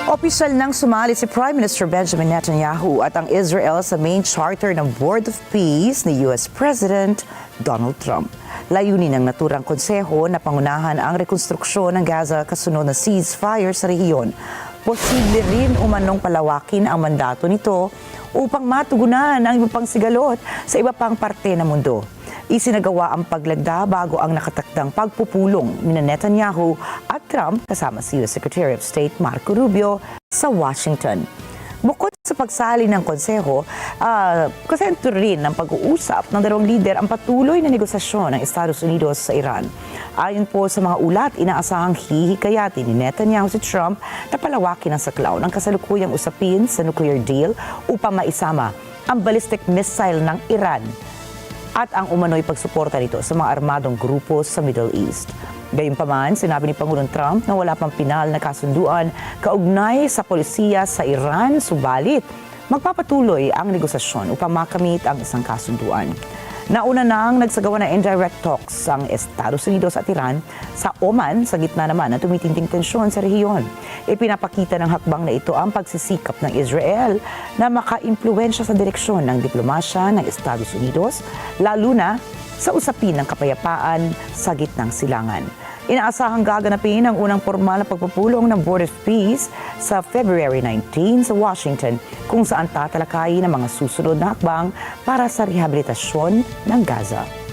Opisyal nang sumali si Prime Minister Benjamin Netanyahu at ang Israel sa main charter ng Board of Peace ni US President Donald Trump. Layunin ng naturang konseho na pangunahan ang rekonstruksyon ng Gaza kasunod na ceasefire sa rehiyon. Posible rin umanong palawakin ang mandato nito upang matugunan ang iba pang sigalot sa iba pang parte ng mundo. Isinagawa ang paglagda bago ang nakatakdang pagpupulong ni Netanyahu at Trump kasama si US Secretary of State Marco Rubio sa Washington. Bukod sa pagsali ng konseho, kasentro rin ng pag-uusap ng dalawang lider ang patuloy na negosasyon ng Estados Unidos sa Iran. Ayon po sa mga ulat, inaasahang hihikayatin ni Netanyahu si Trump na palawakin ang saklaw ng kasalukuyang usapin sa nuclear deal upang maisama ang ballistic missile ng Iran at ang umano'y pagsuporta nito sa mga armadong grupo sa Middle East. Gayunpaman, sinabi ni Pangulong Trump na wala pang pinal na kasunduan kaugnay sa polisiya sa Iran, subalit magpapatuloy ang negosasyon upang makamit ang isang kasunduan. Nauna nang nagsagawa ng indirect talks ang Estados Unidos at Iran sa Oman sa gitna naman ng tumitinding tensyon sa rehiyon. Ipinapakita ng hakbang na ito ang pagsisikap ng Israel na makaimpluwensya sa direksyon ng diplomasya ng Estados Unidos, lalo na sa usapin ng kapayapaan sa gitnang silangan. Inaasahang gaganapin ang unang formal na pagpupulong ng Board of Peace sa February 19 sa Washington, kung saan tatalakayin ang mga susunod na hakbang para sa rehabilitasyon ng Gaza.